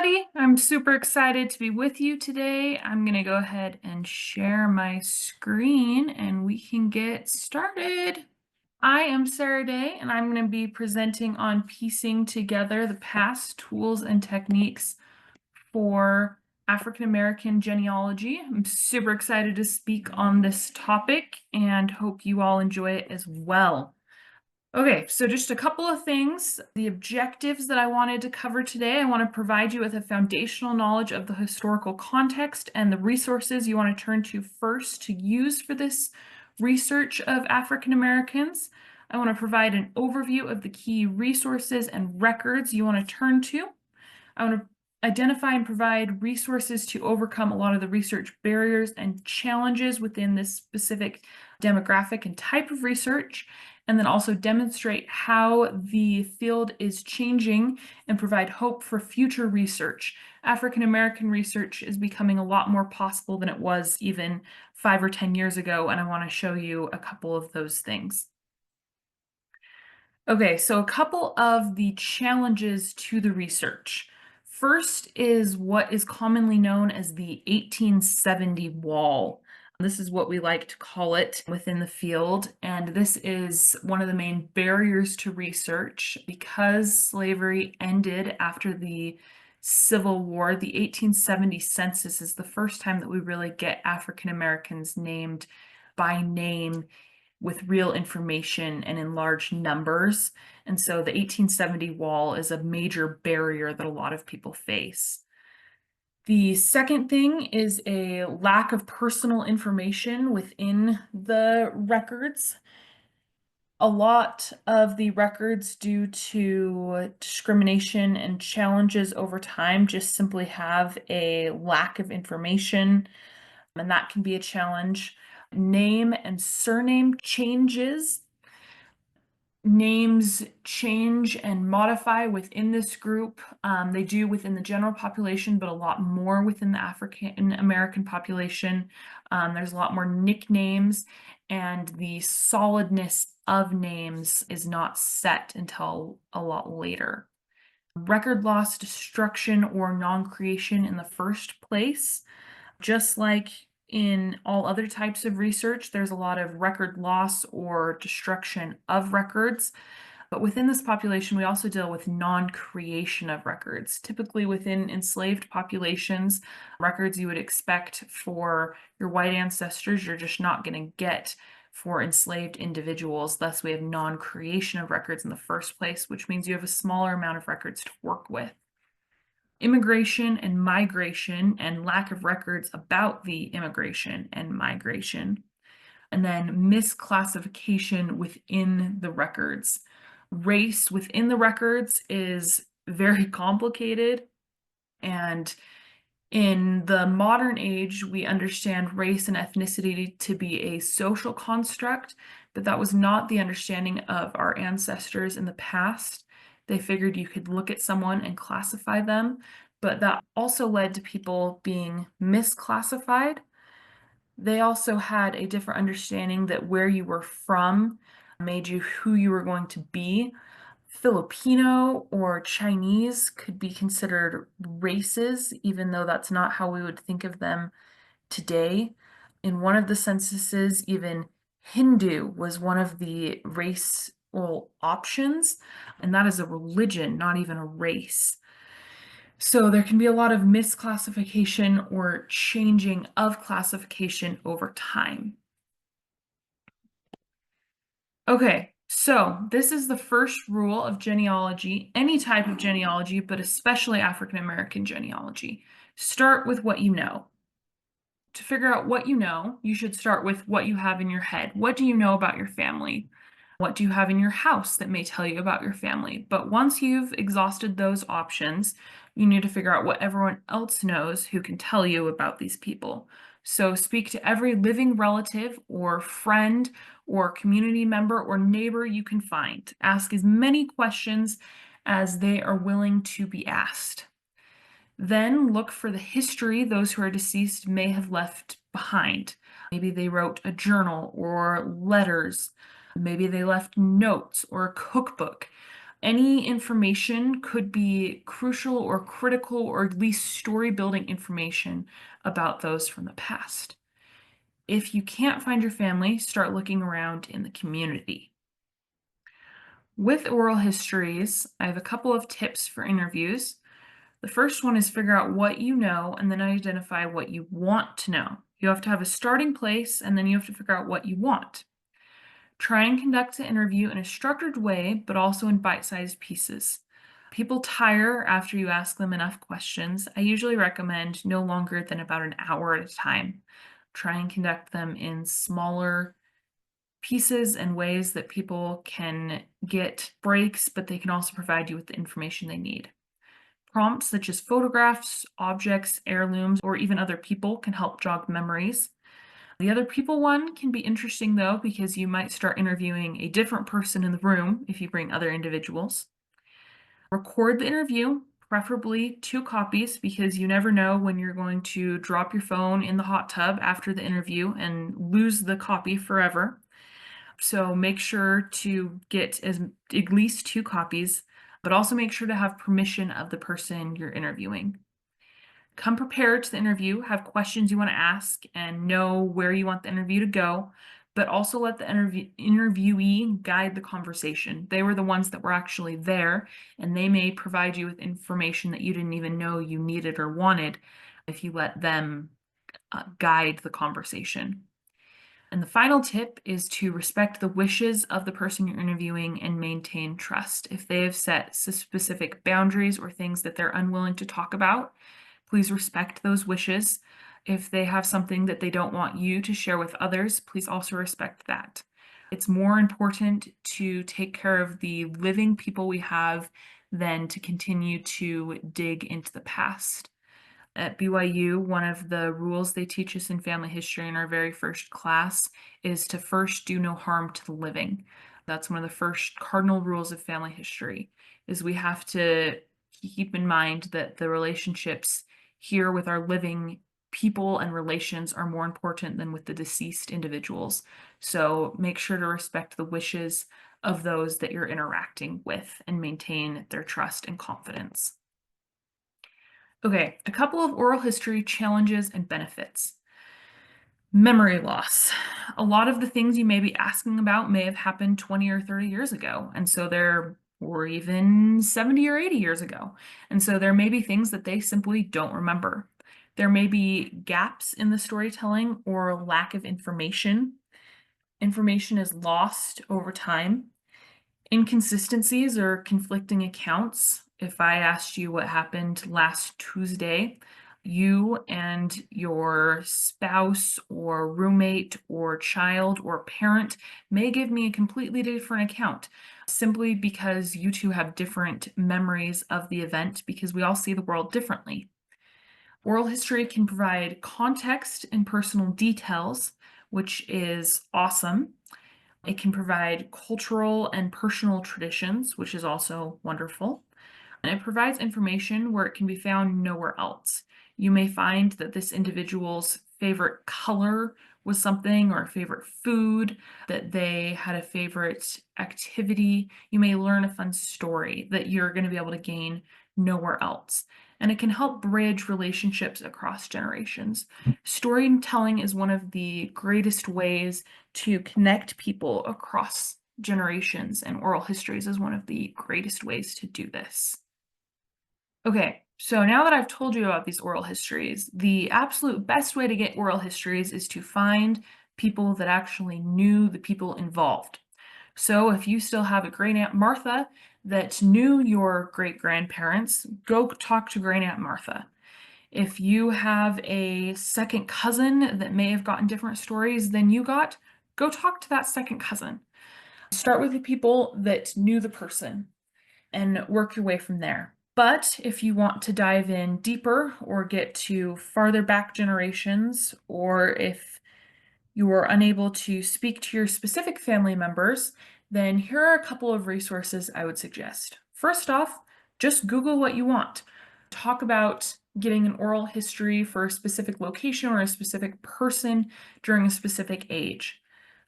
everybody. I'm super excited to be with you today. I'm going to go ahead and share my screen and we can get started. I am Sarah Day, and I'm going to be presenting on piecing together the past tools and techniques for African American genealogy. I'm super excited to speak on this topic and hope you all enjoy it as well. Okay, so just a couple of things. The objectives that I wanted to cover today, I want to provide you with a foundational knowledge of the historical context and the resources you want to turn to first to use for this research of African Americans. I want to provide an overview of the key resources and records you want to turn to. I want to identify and provide resources to overcome a lot of the research barriers and challenges within this specific demographic and type of research, and then also demonstrate how the field is changing and provide hope for future research. African American research is becoming a lot more possible than it was even 5 or 10 years ago, and I want to show you a couple of those things. Okay, so a couple of the challenges to the research. First is what is commonly known as the 1870 wall. This is what we like to call it within the field, and this is one of the main barriers to research. Because slavery ended after the Civil War, the 1870 census is the first time that we really get African Americans named by name with real information and in large numbers. And so the 1870 wall is a major barrier that a lot of people face. The second thing is a lack of personal information within the records. A lot of the records, due to discrimination and challenges over time, just simply have a lack of information, and that can be a challenge. Name and surname changes. Names change and modify within this group. They do within the general population, but a lot more within the African American population. There's a lot more nicknames, and the solidness of names is not set until a lot later. Record loss, destruction, or non-creation in the first place. Just like in all other types of research, there's a lot of record loss or destruction of records. But within this population, we also deal with non-creation of records. Typically within enslaved populations, records you would expect for your white ancestors, you're just not going to get for enslaved individuals. Thus, we have non-creation of records in the first place, which means you have a smaller amount of records to work with. Immigration and migration and lack of records about the immigration and migration, and then misclassification within the records. Race within the records is very complicated, and in the modern age, we understand race and ethnicity to be a social construct, but that was not the understanding of our ancestors in the past. They figured you could look at someone and classify them, but that also led to people being misclassified. They also had a different understanding that where you were from made you who you were going to be. Filipino or Chinese could be considered races, even though that's not how we would think of them today. In one of the censuses, even Hindu was one of the race options, and that is a religion, not even a race. So there can be a lot of misclassification or changing of classification over time. Okay, so this is the first rule of genealogy, any type of genealogy, but especially African American genealogy. Start with what you know. To figure out what you know, you should start with what you have in your head. What do you know about your family? What do you have in your house that may tell you about your family? But once you've exhausted those options, you need to figure out what everyone else knows who can tell you about these people. So speak to every living relative or friend or community member or neighbor you can find. Ask as many questions as they are willing to be asked. Then look for the history those who are deceased may have left behind. Maybe they wrote a journal or letters. Maybe they left notes or a cookbook. Any information could be crucial or critical or at least story building information about those from the past. If you can't find your family, start looking around in the community. With oral histories, I have a couple of tips for interviews. The first one is figure out what you know and then identify what you want to know. You have to have a starting place and then you have to figure out what you want. Try and conduct the interview in a structured way, but also in bite-sized pieces. People tire after you ask them enough questions. I usually recommend no longer than about an hour at a time. Try and conduct them in smaller pieces and ways that people can get breaks, but they can also provide you with the information they need. Prompts such as photographs, objects, heirlooms, or even other people can help jog memories. The other people one can be interesting though, because you might start interviewing a different person in the room if you bring other individuals. Record the interview, preferably 2 copies, because you never know when you're going to drop your phone in the hot tub after the interview and lose the copy forever. So make sure to get at least 2 copies, but also make sure to have permission of the person you're interviewing. Come prepared to the interview, have questions you want to ask, and know where you want the interview to go, but also let the interviewee guide the conversation. They were the ones that were actually there, and they may provide you with information that you didn't even know you needed or wanted if you let them guide the conversation. And the final tip is to respect the wishes of the person you're interviewing and maintain trust. If they have set specific boundaries or things that they're unwilling to talk about, please respect those wishes. If they have something that they don't want you to share with others, please also respect that. It's more important to take care of the living people we have than to continue to dig into the past. At BYU, one of the rules they teach us in family history in our very first class is to first do no harm to the living. That's one of the first cardinal rules of family history, is we have to keep in mind that the relationships here with our living people and relations are more important than with the deceased individuals. So make sure to respect the wishes of those that you're interacting with and maintain their trust and confidence. Okay, a couple of oral history challenges and benefits. Memory loss. A lot of the things you may be asking about may have happened 20 or 30 years ago, and so or even 70 or 80 years ago. And so there may be things that they simply don't remember. There may be gaps in the storytelling or lack of information. Information is lost over time. Inconsistencies or conflicting accounts. If I asked you what happened last Tuesday, you and your spouse or roommate or child or parent may give me a completely different account simply because you two have different memories of the event because we all see the world differently. Oral history can provide context and personal details, which is awesome. It can provide cultural and personal traditions, which is also wonderful. And it provides information where it can be found nowhere else. You may find that this individual's favorite color was something, or a favorite food, that they had a favorite activity. You may learn a fun story that you're going to be able to gain nowhere else. And it can help bridge relationships across generations. Storytelling is one of the greatest ways to connect people across generations, and oral histories is one of the greatest ways to do this. Okay, so now that I've told you about these oral histories, the absolute best way to get oral histories is to find people that actually knew the people involved. So if you still have a great Aunt Martha that knew your great grandparents, go talk to great Aunt Martha. If you have a second cousin that may have gotten different stories than you got, go talk to that second cousin. Start with the people that knew the person and work your way from there. But if you want to dive in deeper or get to farther back generations, or if you are unable to speak to your specific family members, then here are a couple of resources I would suggest. First off, just Google what you want. Talk about getting an oral history for a specific location or a specific person during a specific age.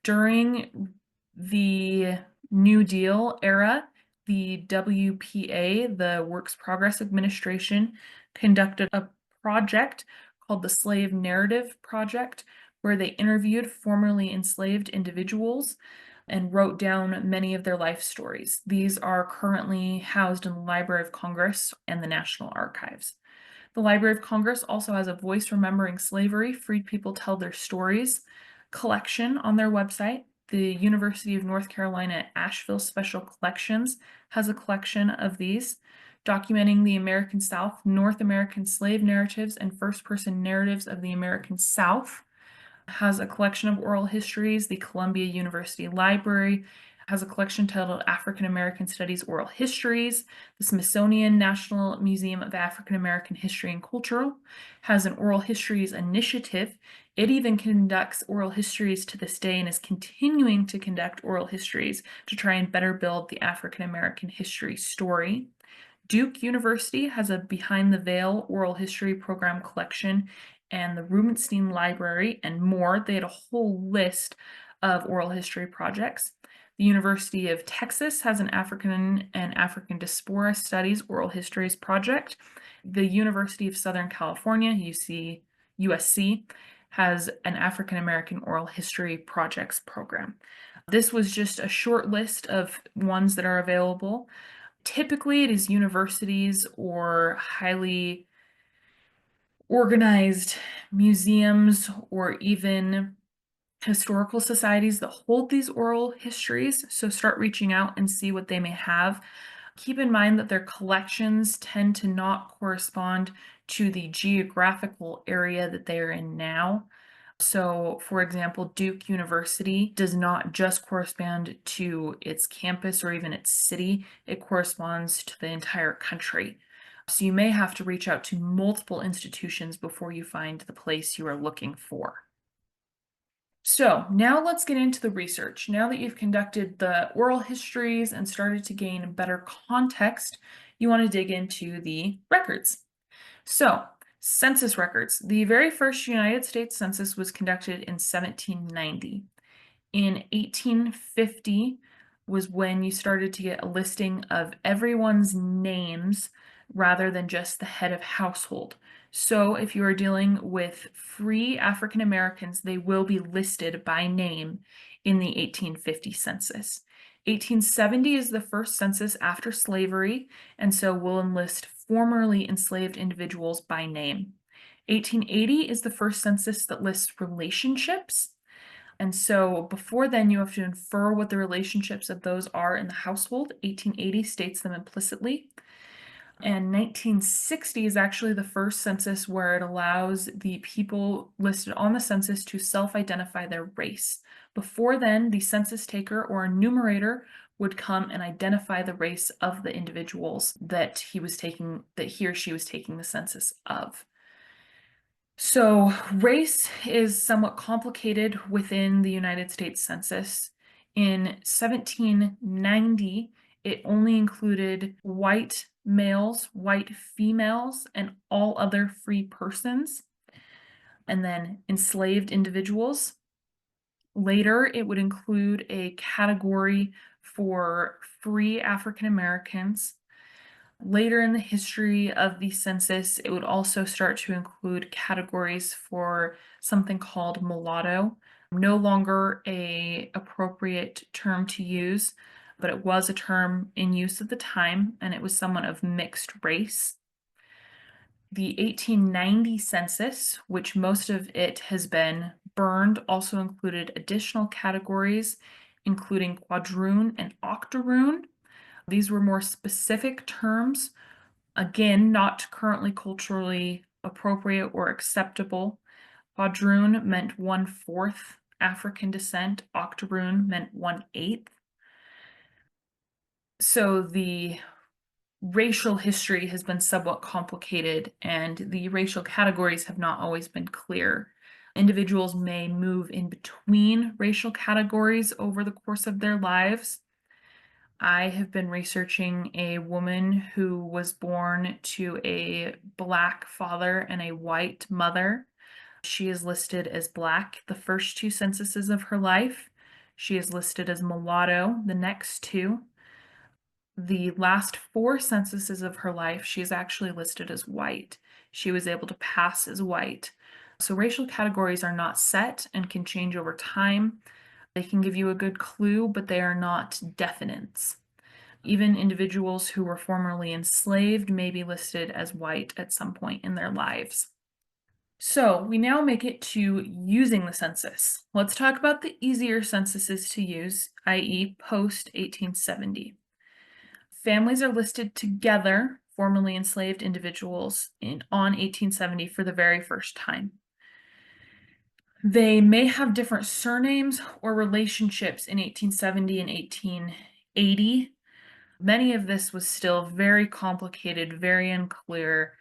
During the New Deal era, the WPA, the Works Progress Administration, conducted a project called the Slave Narrative Project, where they interviewed formerly enslaved individuals and wrote down many of their life stories. These are currently housed in the Library of Congress and the National Archives. The Library of Congress also has a Voice Remembering Slavery, Freed People Tell Their Stories collection on their website. The University of North Carolina at Asheville Special Collections has a collection of these, documenting the American South, North American slave narratives, and first-person narratives of the American South. Has a collection of oral histories. The Columbia University Library has a collection titled African American Studies Oral Histories. The Smithsonian National Museum of African American History and Culture has an oral histories initiative. It even conducts oral histories to this day and is continuing to conduct oral histories to try and better build the African American history story. Duke University has a Behind the Veil oral history program collection, and the Rubenstein Library and more. They had a whole list of oral history projects. The University of Texas has an African and African Diaspora Studies oral histories project. The University of Southern California, USC, has an African American oral history projects program. This was just a short list of ones that are available. Typically, it is universities or highly organized museums or even historical societies that hold these oral histories. So start reaching out and see what they may have. Keep in mind that their collections tend to not correspond to the geographical area that they are in now. So, for example, Duke University does not just correspond to its campus or even its city, it corresponds to the entire country. So you may have to reach out to multiple institutions before you find the place you are looking for. So now let's get into the research. Now that you've conducted the oral histories and started to gain better context, you want to dig into the records. So, census records. The very first United States Census was conducted in 1790. In 1850 was when you started to get a listing of everyone's names rather than just the head of household. So if you are dealing with free African Americans, they will be listed by name in the 1850 census. 1870 is the first census after slavery, and so we'll enlist formerly enslaved individuals by name. 1880 is the first census that lists relationships. And so before then, you have to infer what the relationships of those are in the household. 1880 states them implicitly. And 1960 is actually the first census where it allows the people listed on the census to self-identify their race. Before then, the census taker or enumerator would come and identify the race of the individuals that he or she was taking the census of. So race is somewhat complicated within the United States Census. In 1790, it only included white males, white females, and all other free persons, and then enslaved individuals. Later, it would include a category for free African Americans. Later in the history of the census, it would also start to include categories for something called mulatto, no longer an appropriate term to use, but it was a term in use at the time, and it was someone of mixed race. The 1890 census, which most of it has been burned, also included additional categories, including quadroon and octoroon. These were more specific terms, again, not currently culturally appropriate or acceptable. Quadroon meant 1/4 African descent, octoroon meant 1/8. So the racial history has been somewhat complicated, and the racial categories have not always been clear. Individuals may move in between racial categories over the course of their lives. I have been researching a woman who was born to a Black father and a white mother. She is listed as Black the first two censuses of her life. She is listed as mulatto the next two. The last 4 censuses of her life, she is actually listed as white. She was able to pass as white. So racial categories are not set and can change over time. They can give you a good clue, but they are not definites. Even individuals who were formerly enslaved may be listed as white at some point in their lives. So we now make it to using the census. Let's talk about the easier censuses to use, i.e. post-1870. Families are listed together, formerly enslaved individuals, on 1870 for the very first time. They may have different surnames or relationships in 1870 and 1880. Many of this was still very complicated, very unclear.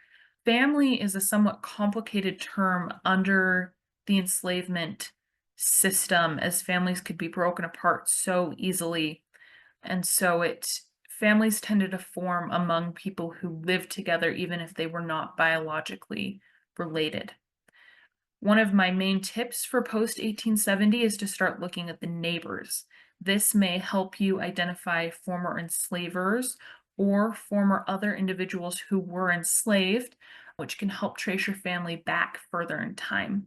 Family is a somewhat complicated term under the enslavement system, as families could be broken apart so easily. And so families tended to form among people who lived together, even if they were not biologically related. One of my main tips for post-1870 is to start looking at the neighbors. This may help you identify former enslavers or former other individuals who were enslaved, which can help trace your family back further in time.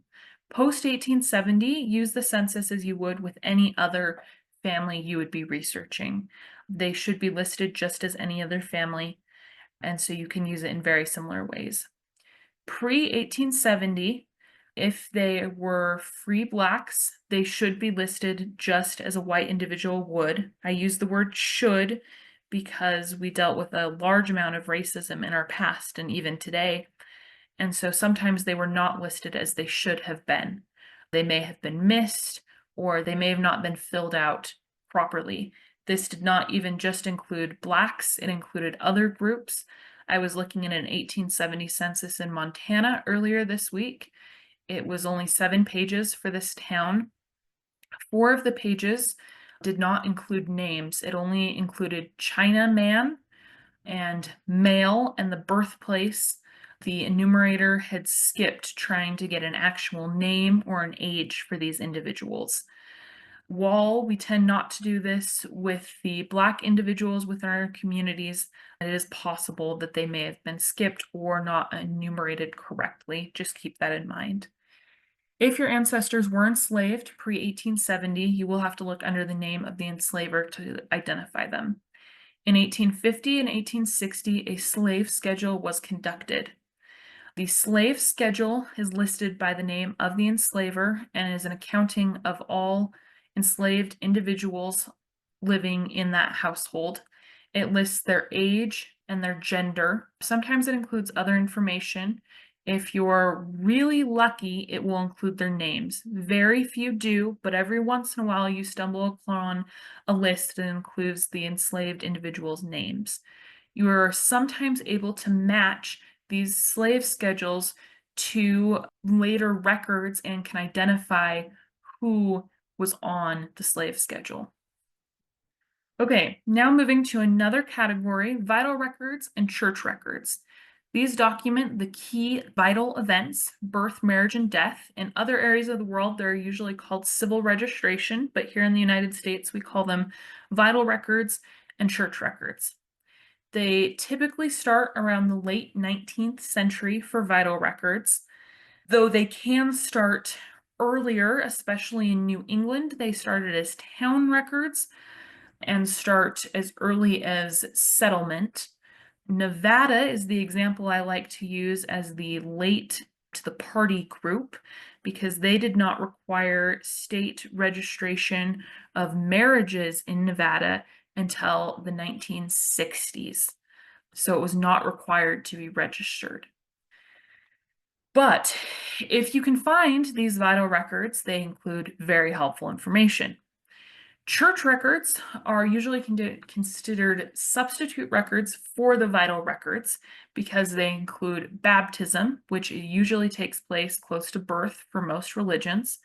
Post-1870, use the census as you would with any other family you would be researching. They should be listed just as any other family, and so you can use it in very similar ways. Pre-1870, if they were free blacks, they should be listed just as a white individual would. I use the word should because we dealt with a large amount of racism in our past and even today. And so sometimes they were not listed as they should have been. They may have been missed, or they may have not been filled out properly. This did not even just include blacks, it included other groups. I was looking at an 1870 census in Montana earlier this week. It was only 7 pages for this town. 4 of the pages did not include names. It only included Chinaman and male and the birthplace. The enumerator had skipped trying to get an actual name or an age for these individuals. While we tend not to do this with the Black individuals within our communities, it is possible that they may have been skipped or not enumerated correctly. Just keep that in mind. If your ancestors were enslaved pre-1870, you will have to look under the name of the enslaver to identify them. In 1850 and 1860, a slave schedule was conducted. The slave schedule is listed by the name of the enslaver and is an accounting of all enslaved individuals living in that household. It lists their age and their gender. Sometimes it includes other information. If you're really lucky, it will include their names. Very few do, but every once in a while you stumble upon a list that includes the enslaved individuals' names. You are sometimes able to match these slave schedules to later records and can identify who was on the slave schedule. Okay, now moving to another category, vital records and church records. These document the key vital events, birth, marriage, and death. In other areas of the world, they're usually called civil registration, but here in the United States, we call them vital records and church records. They typically start around the late 19th century for vital records, though they can start earlier, especially in New England. They started as town records and start as early as settlement. Nevada is the example I like to use as the late to the party group because they did not require state registration of marriages in Nevada until the 1960s. So it was not required to be registered. But if you can find these vital records, they include very helpful information. Church records are usually considered substitute records for the vital records because they include baptism, which usually takes place close to birth for most religions,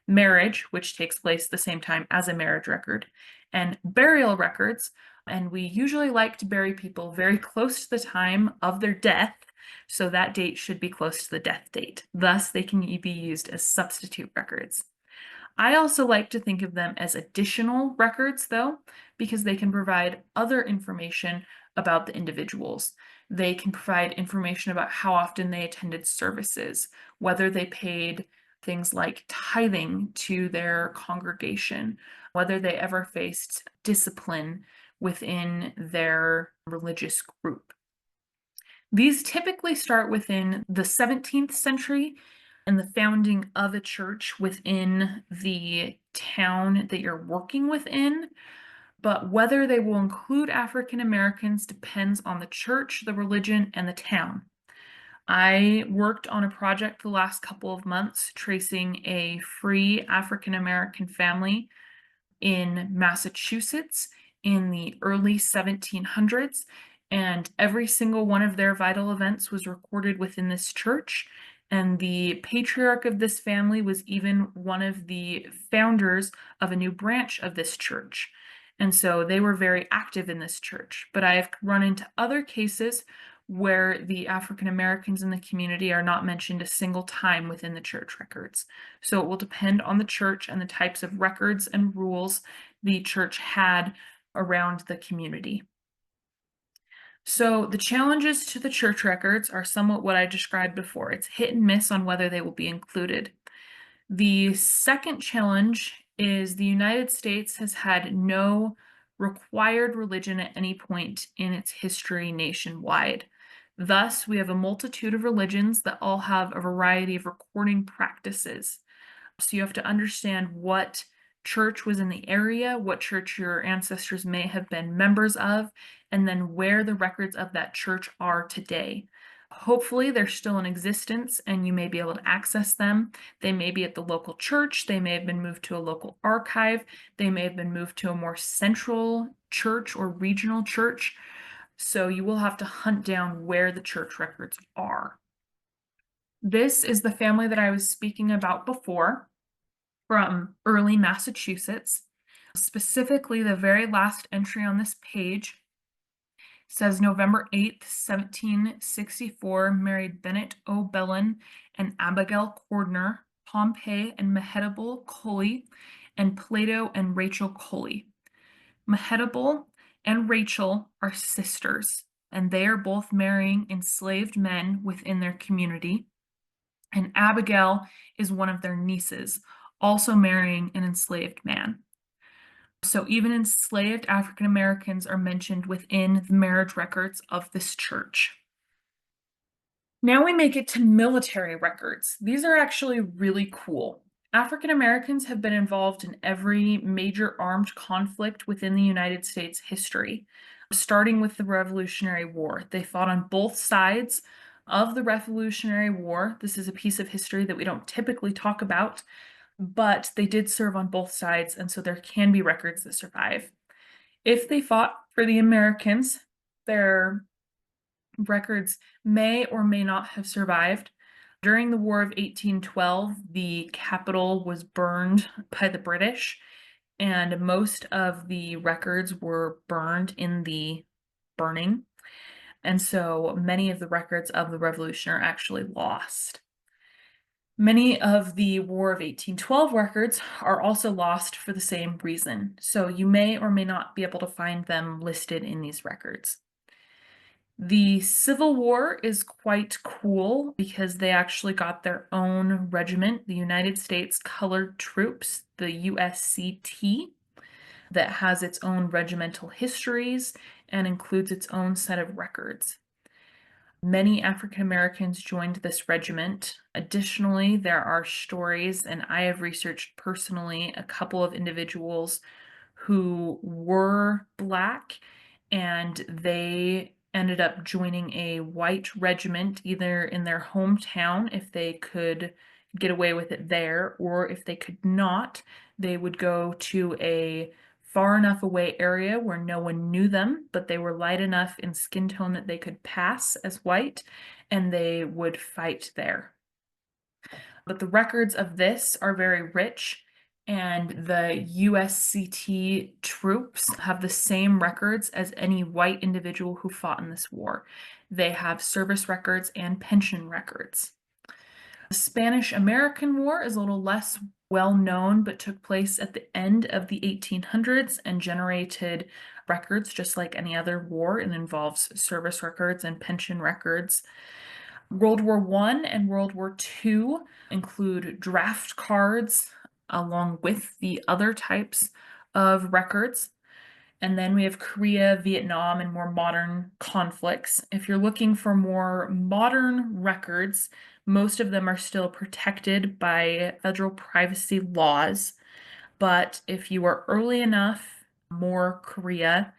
marriage, which takes place the same time as a marriage record, and burial records. And we usually like to bury people very close to the time of their death, so that date should be close to the death date. Thus, they can be used as substitute records. I also like to think of them as additional records, though, because they can provide other information about the individuals. They can provide information about how often they attended services, whether they paid things like tithing to their congregation, whether they ever faced discipline within their religious group. These typically start within the 17th century and the founding of a church within the town that you're working within. But whether they will include African Americans depends on the church, the religion, and the town. I worked on a project the last couple of months tracing a free African American family in Massachusetts in the early 1700s, and every single one of their vital events was recorded within this church. And the patriarch of this family was even one of the founders of a new branch of this church. And so they were very active in this church. But I have run into other cases where the African Americans in the community are not mentioned a single time within the church records. So it will depend on the church and the types of records and rules the church had around the community. So the challenges to the church records are somewhat what I described before. It's hit and miss on whether they will be included. The second challenge is the United States has had no required religion at any point in its history nationwide. Thus, we have a multitude of religions that all have a variety of recording practices. So you have to understand what church was in the area, what church your ancestors may have been members of, and then where the records of that church are today. Hopefully, they're still in existence and you may be able to access them. They may be at the local church, they may have been moved to a local archive, they may have been moved to a more central church or regional church. So you will have to hunt down where the church records are. This is the family that I was speaking about before from early Massachusetts. Specifically, the very last entry on this page says November 8th, 1764, married Bennett O'Bellin and Abigail Cordner, Pompey and Mehetabel Colley, and Plato and Rachel Colley. Mehetabel and Rachel are sisters, and they are both marrying enslaved men within their community. And Abigail is one of their nieces, also marrying an enslaved man. So even enslaved African Americans are mentioned within the marriage records of this church. Now we make it to military records. These are actually really cool. African Americans have been involved in every major armed conflict within the United States history, starting with the Revolutionary War. They fought on both sides of the Revolutionary War. This is a piece of history that we don't typically talk about, but they did serve on both sides, and so there can be records that survive. If they fought for the Americans, their records may or may not have survived. During the War of 1812, the capital was burned by the British, and most of the records were burned in the burning. And so many of the records of the Revolution are actually lost. Many of the War of 1812 records are also lost for the same reason, so you may or may not be able to find them listed in these records. The Civil War is quite cool because they actually got their own regiment, the United States Colored Troops, the USCT, that has its own regimental histories and includes its own set of records. Many African Americans joined this regiment. Additionally, there are stories, and I have researched personally a couple of individuals who were Black and they ended up joining a white regiment either in their hometown if they could get away with it there, or if they could not, they would go to a far enough away area where no one knew them, but they were light enough in skin tone that they could pass as white, and they would fight there. But the records of this are very rich, and the USCT troops have the same records as any white individual who fought in this war. They have service records and pension records. The Spanish-American War is a little less well known, but took place at the end of the 1800s and generated records just like any other war. It involves service records and pension records. World War I and World War II include draft cards along with the other types of records. And then we have Korea, Vietnam, and more modern conflicts. If you're looking for more modern records, most of them are still protected by federal privacy laws. But if you are early enough, more Korea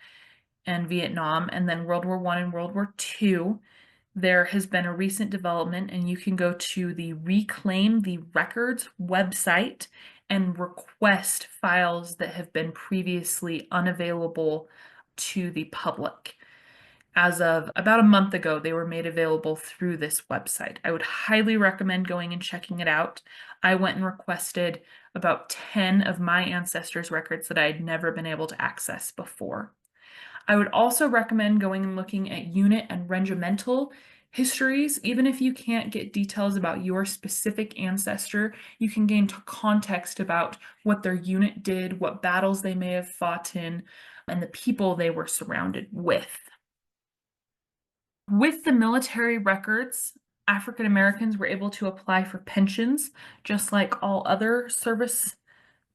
and Vietnam, and then World War I and World War II, there has been a recent development, and you can go to the Reclaim the Records website and request files that have been previously unavailable to the public. As of about a month ago, they were made available through this website. I would highly recommend going and checking it out. I went and requested about 10 of my ancestors' records that I had never been able to access before. I would also recommend going and looking at unit and regimental histories. Even if you can't get details about your specific ancestor, you can gain context about what their unit did, what battles they may have fought in, and the people they were surrounded with. With the military records, African Americans were able to apply for pensions, just like all other service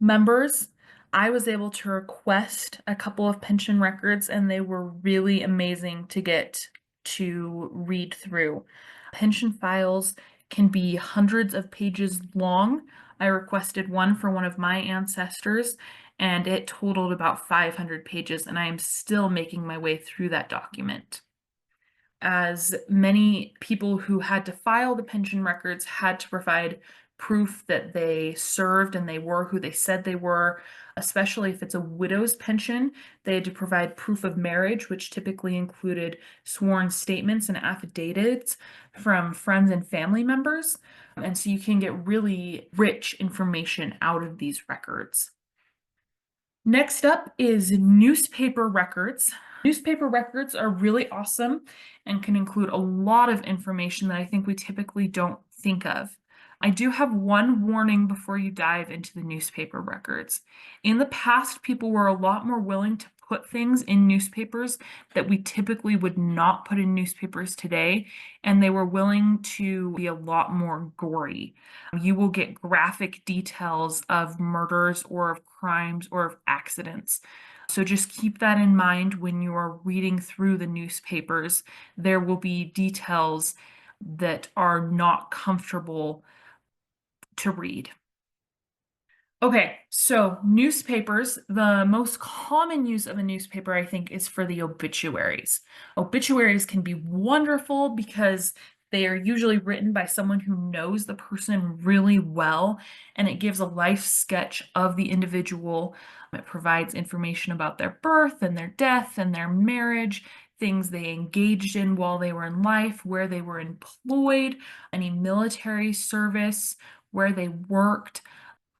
members. I was able to request a couple of pension records, and they were really amazing to get to read through. Pension files can be hundreds of pages long. I requested one for one of my ancestors, and it totaled about 500 pages, and I am still making my way through that document, as many people who had to file the pension records had to provide proof that they served and they were who they said they were, especially if it's a widow's pension. They had to provide proof of marriage, which typically included sworn statements and affidavits from friends and family members. And so you can get really rich information out of these records. Next up is newspaper records. Newspaper records are really awesome and can include a lot of information that I think we typically don't think of. I do have one warning before you dive into the newspaper records. In the past, people were a lot more willing to put things in newspapers that we typically would not put in newspapers today, and they were willing to be a lot more gory. You will get graphic details of murders or of crimes or of accidents. So just keep that in mind when you are reading through the newspapers. There will be details that are not comfortable to read. Okay, so newspapers, the most common use of a newspaper, I think, is for the obituaries. Obituaries can be wonderful because they are usually written by someone who knows the person really well, and it gives a life sketch of the individual. It provides information about their birth and their death and their marriage, things they engaged in while they were in life, where they were employed, any military service, where they worked,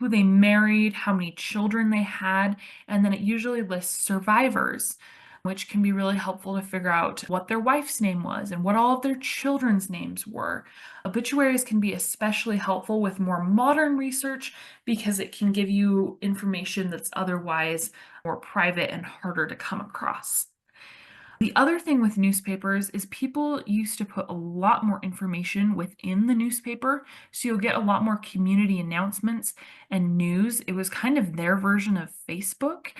who they married, how many children they had, and then it usually lists survivors, which can be really helpful to figure out what their wife's name was and what all of their children's names were. Obituaries can be especially helpful with more modern research because it can give you information that's otherwise more private and harder to come across. The other thing with newspapers is people used to put a lot more information within the newspaper, so you'll get a lot more community announcements and news. It was kind of their version of Facebook.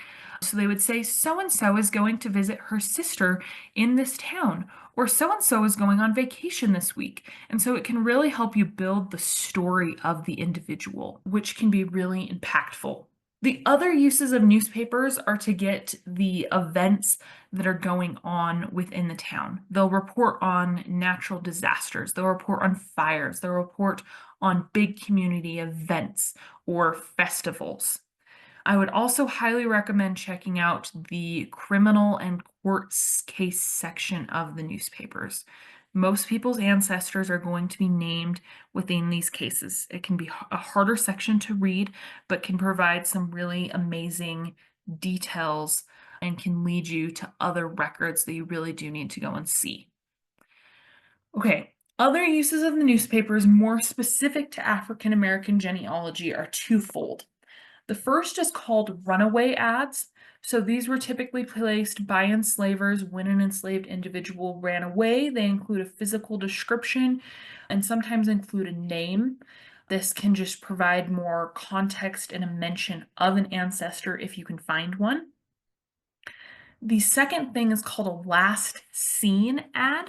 So they would say, so and so is going to visit her sister in this town, or so and so is going on vacation this week. And so it can really help you build the story of the individual, which can be really impactful. The other uses of newspapers are to get the events that are going on within the town. They'll report on natural disasters, they'll report on fires, they'll report on big community events or festivals. I would also highly recommend checking out the criminal and court case section of the newspapers. Most people's ancestors are going to be named within these cases. It can be a harder section to read, but can provide some really amazing details and can lead you to other records that you really do need to go and see. Okay, Other uses of the newspapers more specific to African American genealogy are twofold. The first is called runaway ads. So these were typically placed by enslavers when an enslaved individual ran away. They include a physical description and sometimes include a name. This can just provide more context and a mention of an ancestor if you can find one. The second thing is called a last seen ad.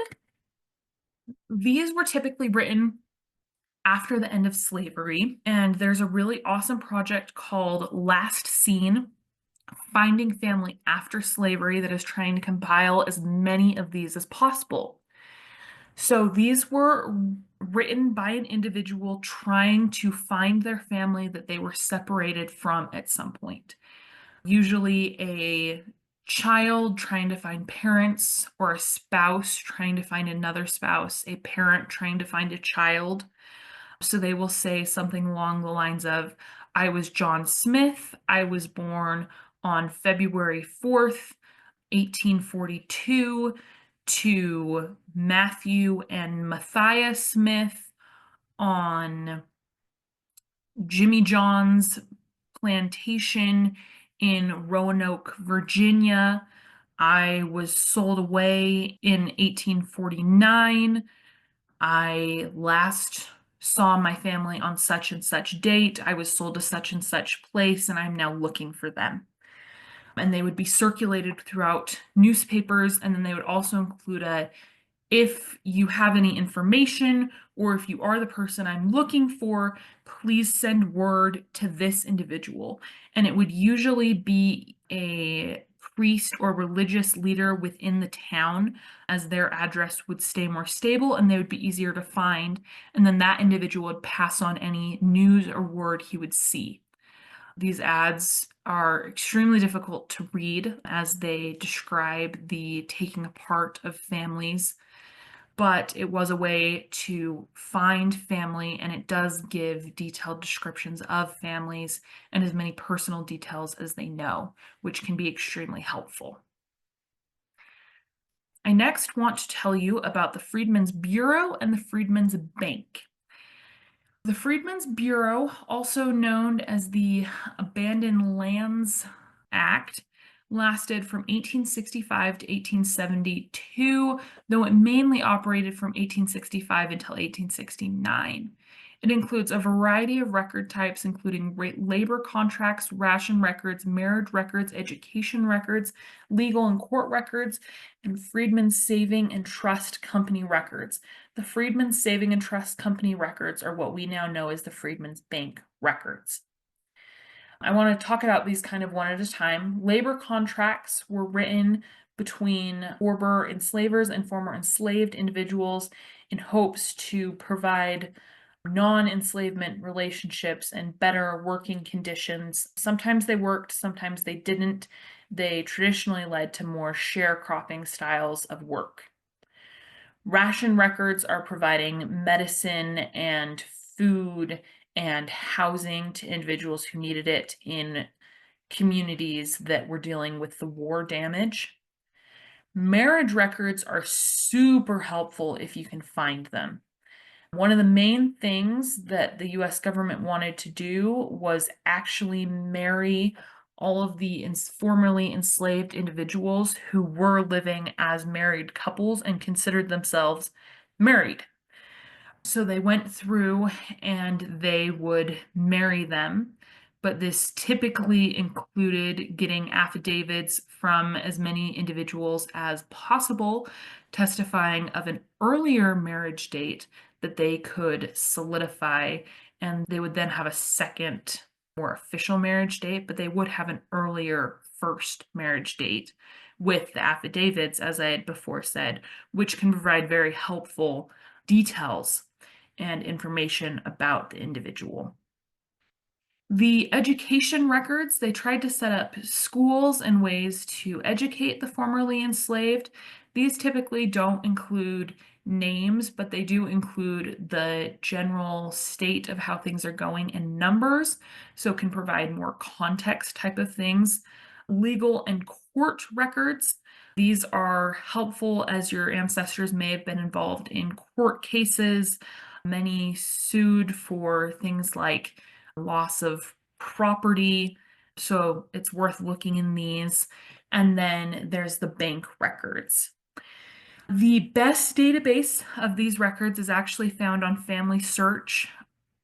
These were typically written after the end of slavery, and there's a really awesome project called Last Seen: Finding Family After Slavery that is trying to compile as many of these as possible. So these were written by an individual trying to find their family that they were separated from at some point. Usually a child trying to find parents, or a spouse trying to find another spouse, a parent trying to find a child. So they will say something along the lines of, I was John Smith. I was born on February 4th, 1842, to Matthew and Matthias Smith on Jimmy John's plantation in Roanoke, Virginia. I was sold away in 1849. I last saw my family on such and such date. I was sold to such and such place, and I'm now looking for them. And they would be circulated throughout newspapers, and then they would also include a, if you have any information, or if you are the person I'm looking for, please send word to this individual. And it would usually be a priest or religious leader within the town, as their address would stay more stable and they would be easier to find. And then that individual would pass on any news or word he would see. These ads are extremely difficult to read as they describe the taking apart of families, but it was a way to find family, and it does give detailed descriptions of families and as many personal details as they know, which can be extremely helpful. I next want to tell you about the Freedmen's Bureau and the Freedmen's Bank. The Freedmen's Bureau, also known as the Abandoned Lands Act, lasted from 1865 to 1872, though it mainly operated from 1865 until 1869. It includes a variety of record types, including labor contracts, ration records, marriage records, education records, legal and court records, and Freedmen Saving and Trust Company records. The Freedmen Saving and Trust Company records are what we now know as the Freedmen's Bank records. I want to talk about these kind of one at a time. Labor contracts were written between former enslavers and former enslaved individuals in hopes to provide non-enslavement relationships and better working conditions. Sometimes they worked, sometimes they didn't. They traditionally led to more sharecropping styles of work. Ration records are providing medicine and food and housing to individuals who needed it in communities that were dealing with the war damage. Marriage records are super helpful if you can find them. One of the main things that the US government wanted to do was actually marry all of the formerly enslaved individuals who were living as married couples and considered themselves married. So they went through and they would marry them, but this typically included getting affidavits from as many individuals as possible, testifying of an earlier marriage date that they could solidify, and they would then have a second, more official marriage date, but they would have an earlier first marriage date with the affidavits, as I had before said, which can provide very helpful details and information about the individual. The education records, they tried to set up schools and ways to educate the formerly enslaved. These typically don't include names, but they do include the general state of how things are going and numbers, so it can provide more context type of things. Legal and court records. These are helpful as your ancestors may have been involved in court cases. Many sued for things like loss of property, so it's worth looking in these. And then there's the bank records. The best database of these records is actually found on Family Search.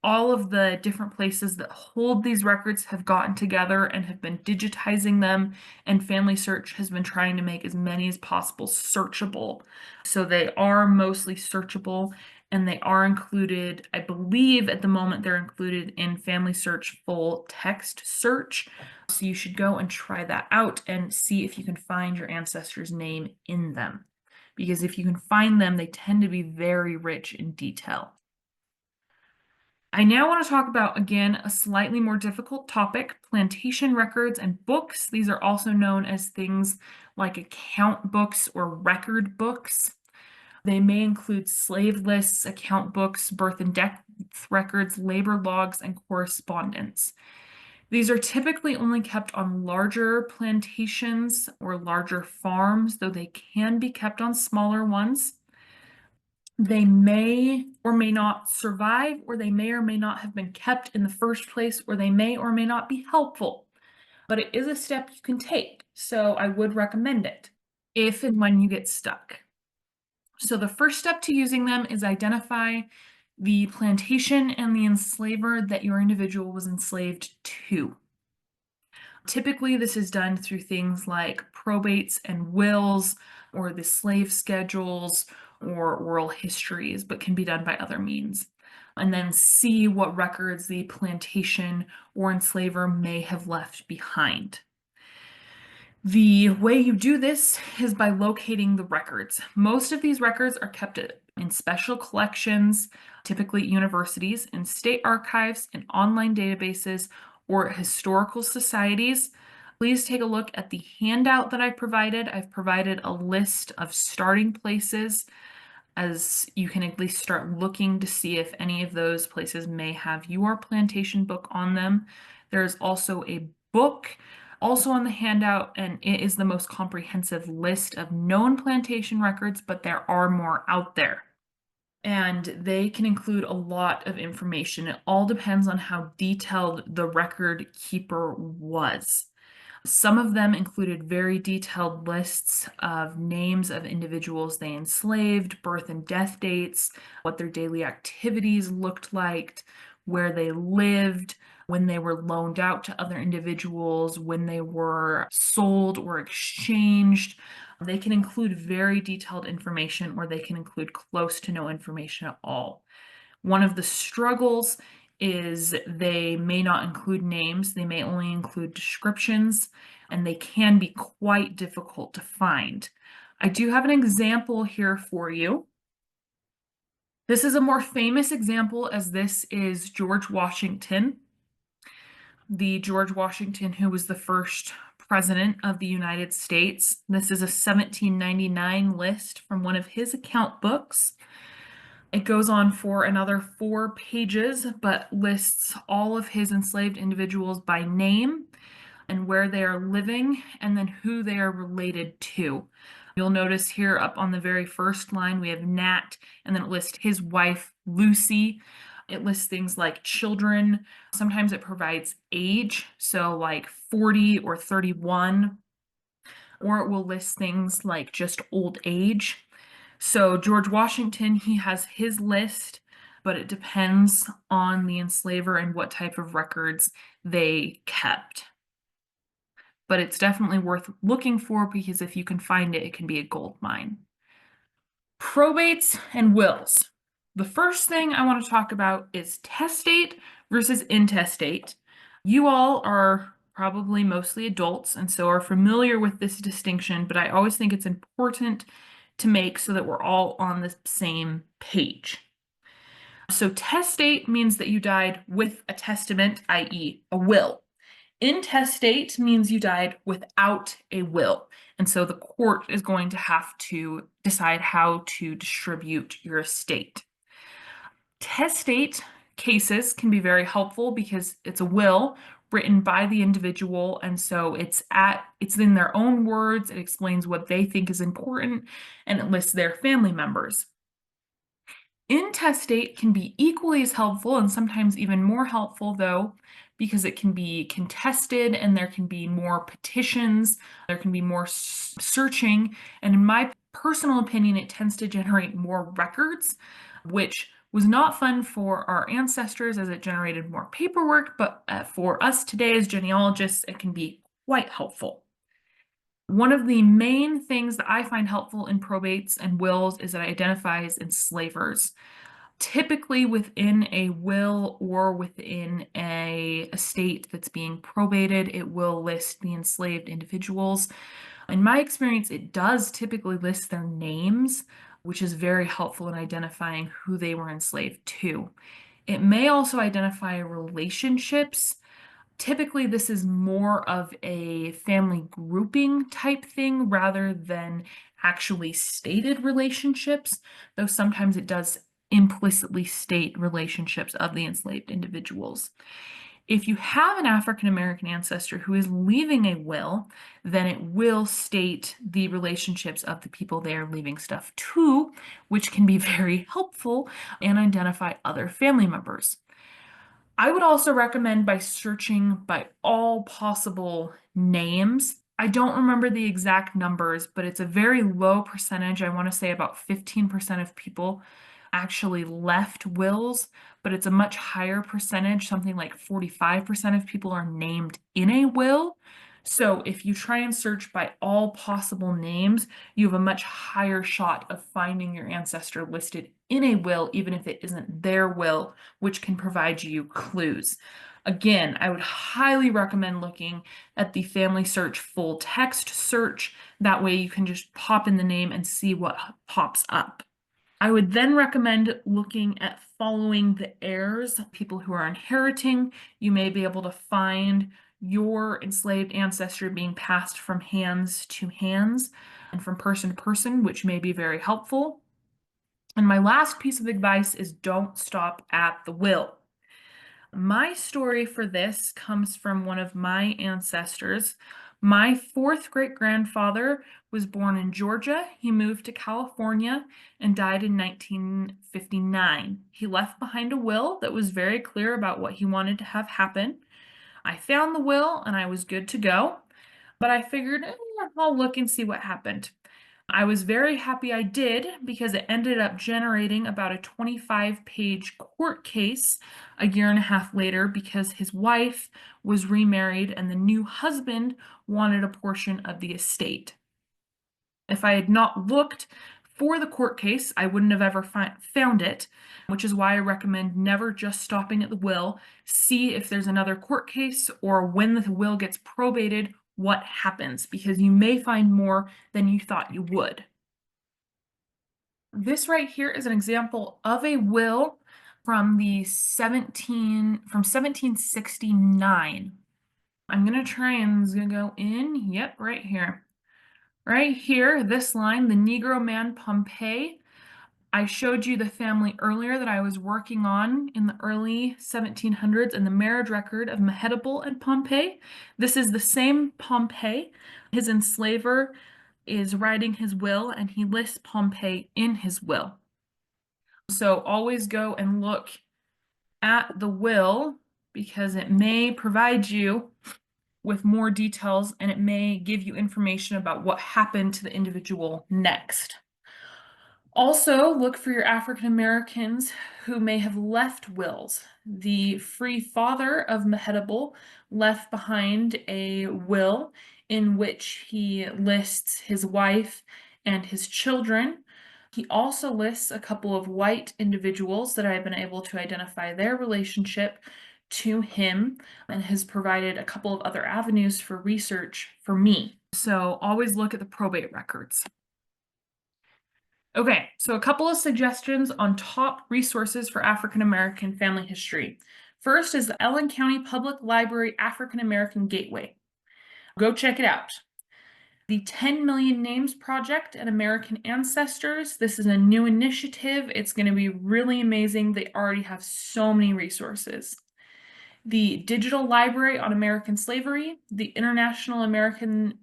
All of the different places that hold these records have gotten together and have been digitizing them, and Family Search has been trying to make as many as possible searchable. So they are mostly searchable, and they are included, I believe at the moment they're included in Family Search full text search. So you should go and try that out and see if you can find your ancestor's name in them. Because if you can find them, they tend to be very rich in detail. I now want to talk about, again, a slightly more difficult topic, plantation records and books. These are also known as things like account books or record books. They may include slave lists, account books, birth and death records, labor logs, and correspondence. These are typically only kept on larger plantations or larger farms, though they can be kept on smaller ones. They may or may not survive, or they may or may not have been kept in the first place, or they may or may not be helpful. But it is a step you can take, so I would recommend it if and when you get stuck. So the first step to using them is identify the plantation and the enslaver that your individual was enslaved to. Typically, this is done through things like probates and wills, or the slave schedules, or oral histories, but can be done by other means. And then see what records the plantation or enslaver may have left behind. The way you do this is by locating the records. Most of these records are kept in special collections, typically at universities, in state archives, in online databases, or historical societies. Please take a look at the handout that I provided. I've provided a list of starting places, as you can at least start looking to see if any of those places may have your plantation book on them. There's also a book also on the handout, and it is the most comprehensive list of known plantation records, but there are more out there. And they can include a lot of information. It all depends on how detailed the record keeper was. Some of them included very detailed lists of names of individuals they enslaved, birth and death dates, what their daily activities looked like, where they lived, when they were loaned out to other individuals, when they were sold or exchanged. They can include very detailed information, or they can include close to no information at all. One of the struggles is they may not include names, they may only include descriptions, and they can be quite difficult to find. I do have an example here for you. This is a more famous example, as this is George Washington, the George Washington who was the first president of the United States. This is a 1799 list from one of his account books. It goes on for another 4 pages, but lists all of his enslaved individuals by name and where they are living, and then who they are related to. You'll notice here up on the very first line, we have Nat, and then it lists his wife, Lucy. It lists things like children. Sometimes it provides age, so like 40 or 31, or it will list things like just old age. So George Washington, he has his list, but it depends on the enslaver and what type of records they kept. But it's definitely worth looking for, because if you can find it, it can be a gold mine. Probates and wills. The first thing I want to talk about is testate versus intestate. You all are probably mostly adults and so are familiar with this distinction, but I always think it's important to make so that we're all on the same page. So testate means that you died with a testament, i.e. a will. Intestate means you died without a will, and so the court is going to have to decide how to distribute your estate. Testate cases can be very helpful because it's a will written by the individual, and so it's in their own words. It explains what they think is important, and it lists their family members. Intestate can be equally as helpful and sometimes even more helpful, though, because it can be contested and there can be more petitions, there can be more searching, and in my personal opinion, it tends to generate more records, which was not fun for our ancestors as it generated more paperwork, but for us today as genealogists, it can be quite helpful. One of the main things that I find helpful in probates and wills is that it identifies enslavers. Typically within a will or within a estate that's being probated, it will list the enslaved individuals. In my experience, it does typically list their names, which is very helpful in identifying who they were enslaved to. It may also identify relationships. Typically, this is more of a family grouping type thing rather than actually stated relationships, though sometimes it does implicitly state relationships of the enslaved individuals. If you have an African American ancestor who is leaving a will, then it will state the relationships of the people they are leaving stuff to, which can be very helpful and identify other family members. I would also recommend by searching by all possible names. I don't remember the exact numbers, but it's a very low percentage. I want to say about 15% of people actually left wills, but it's a much higher percentage, something like 45% of people are named in a will. So if you try and search by all possible names, you have a much higher shot of finding your ancestor listed in a will, even if it isn't their will, which can provide you clues. Again, I would highly recommend looking at the Family Search full text search. That way you can just pop in the name and see what pops up. I would then recommend looking at following the heirs, people who are inheriting. You may be able to find your enslaved ancestor being passed from hands to hands and from person to person, which may be very helpful. And my last piece of advice is don't stop at the will. My story for this comes from one of my ancestors. My fourth great-grandfather was born in Georgia. He moved to California and died in 1959. He left behind a will that was very clear about what he wanted to have happen. I found the will and I was good to go, but I figured I'll look and see what happened. I was very happy I did because it ended up generating about a 25-page court case a year and a half later because his wife was remarried and the new husband wanted a portion of the estate. If I had not looked for the court case, I wouldn't have ever found it, which is why I recommend never just stopping at the will. See if there's another court case or when the will gets probated, what happens, because you may find more than you thought you would. This right here is an example of a will from 1769. I'm gonna try and go in, yep, right here. Right here, this line, the Negro man Pompey. I showed you the family earlier that I was working on in the early 1700s and the marriage record of Mehetabel and Pompey. This is the same Pompey. His enslaver is writing his will and he lists Pompey in his will. So always go and look at the will because it may provide you with more details and it may give you information about what happened to the individual next. Also, look for your African Americans who may have left wills. The free father of Mehetabel left behind a will in which he lists his wife and his children. He also lists a couple of white individuals that I've been able to identify their relationship to him and has provided a couple of other avenues for research for me. So always look at the probate records. Okay, so a couple of suggestions on top resources for African American family history. First is the Ellen County Public Library African American Gateway. Go check it out. The 10 Million Names Project and American Ancestors. This is a new initiative. It's going to be really amazing. They already have so many resources. the Digital Library on American Slavery, the International African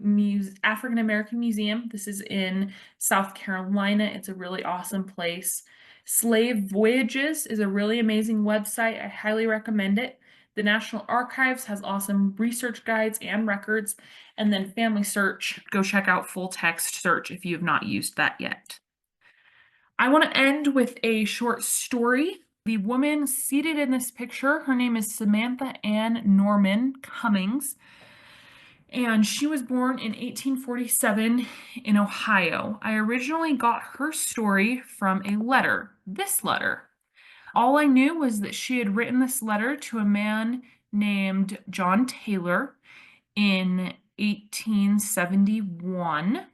American Museum. This is in South Carolina. It's a really awesome place. Slave Voyages is a really amazing website. I highly recommend it. The National Archives has awesome research guides and records. And then Family Search, go check out Full Text Search if you have not used that yet. I want to end with a short story. The woman seated in this picture, her name is Samantha Ann Norman Cummings, and she was born in 1847 in Ohio. I originally got her story from a letter, this letter. All I knew was that she had written this letter to a man named John Taylor in 1871.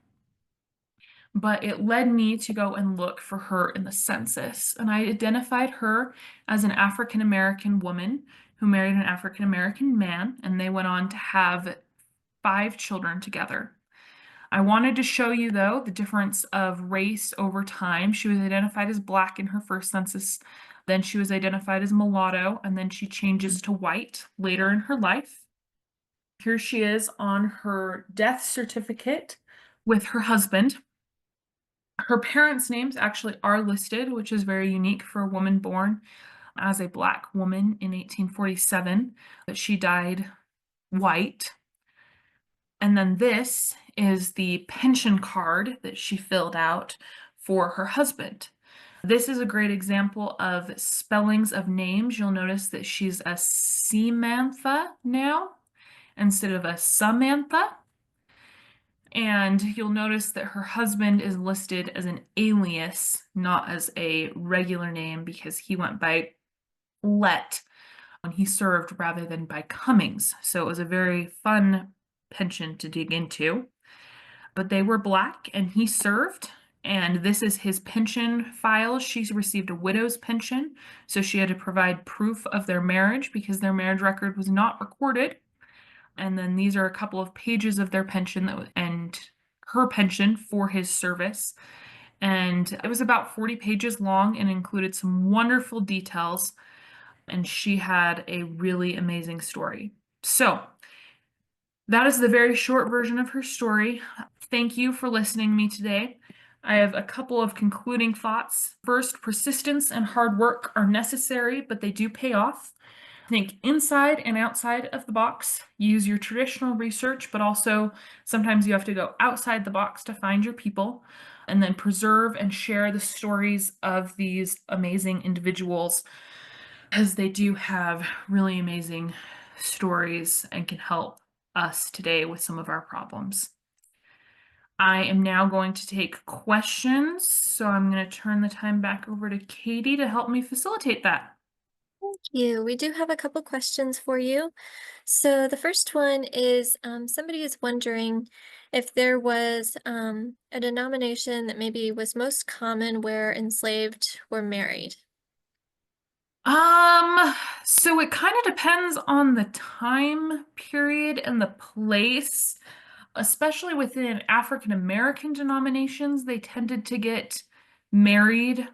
But it led me to go and look for her in the census. And I identified her as an African American woman who married an African American man, and they went on to have 5 children together. I wanted to show you, though, the difference of race over time. She was identified as Black in her first census, then she was identified as mulatto, and then she changes to white later in her life. Here she is on her death certificate with her husband. Her parents' names actually are listed, which is very unique for a woman born as a Black woman in 1847, but she died white. And then this is the pension card that she filled out for her husband. This is a great example of spellings of names. You'll notice that she's a Samantha now instead of a Samantha. And you'll notice that her husband is listed as an alias, not as a regular name, because he went by Let when he served rather than by Cummings. So it was a very fun pension to dig into. But they were Black and he served. And this is his pension file. She received a widow's pension, so she had to provide proof of their marriage because their marriage record was not recorded. And then these are a couple of pages of their pension and her pension for his service. And it was about 40 pages long and included some wonderful details. And she had a really amazing story. So that is the very short version of her story. Thank you for listening to me today. I have a couple of concluding thoughts. First, persistence and hard work are necessary, but they do pay off. Think inside and outside of the box. Use your traditional research, but also sometimes you have to go outside the box to find your people, and then preserve and share the stories of these amazing individuals, because they do have really amazing stories and can help us today with some of our problems. I am now going to take questions, so I'm going to turn the time back over to Katie to help me facilitate that. Thank you. We do have a couple questions for you. So the first one is somebody is wondering if there was a denomination that maybe was most common where enslaved were married. So it kind of depends on the time period and the place, especially within African American denominations, they tended to get married,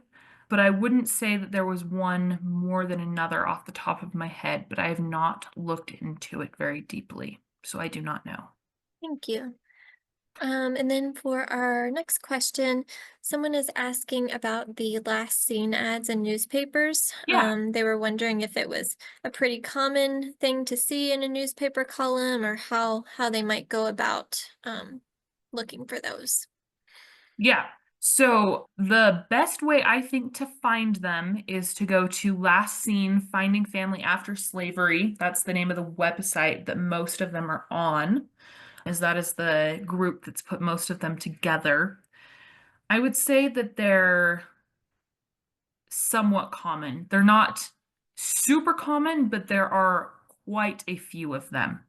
but I wouldn't say that there was one more than another off the top of my head, but I have not looked into it very deeply, so I do not know. Thank you. And then for our next question, someone is asking about the last seen ads in newspapers. Yeah. They were wondering if it was a pretty common thing to see in a newspaper column or how they might go about looking for those. Yeah. So the best way I think to find them is to go to Last Seen Finding Family After Slavery. That's the name of the website that most of them are on, as that is the group that's put most of them together. I would say that they're somewhat common. They're not super common, but there are quite a few of them.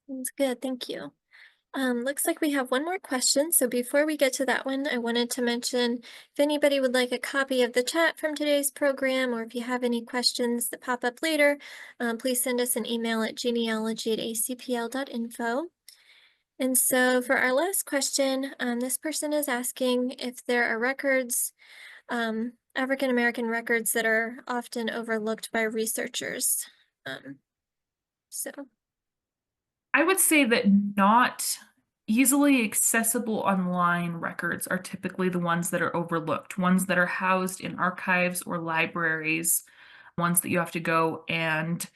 Sounds good, thank you. Looks like we have one more question. So before we get to that one, I wanted to mention if anybody would like a copy of the chat from today's program, or if you have any questions that pop up later, please send us an email at genealogy@acpl.info. And so for our last question, this person is asking if there are records African American records that are often overlooked by researchers. Um, so, I would say that not easily accessible online records are typically the ones that are overlooked, ones that are housed in archives or libraries, ones that you have to go and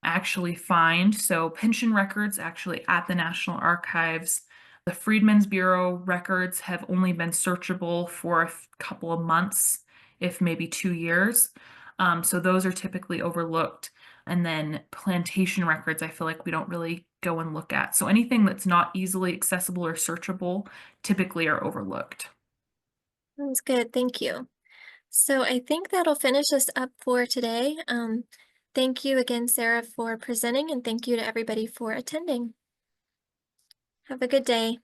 actually find. So, pension records actually at the National Archives. The Freedmen's Bureau records have only been searchable for a couple of months, if maybe 2 years. So, those are typically overlooked. And then plantation records, I feel like we don't really go and look at. So, anything that's not easily accessible or searchable typically are overlooked. sounds good. Thank you. So I think that'll finish us up for today. Thank you again, Sarah, for presenting, and thank you to everybody for attending. Have a good day.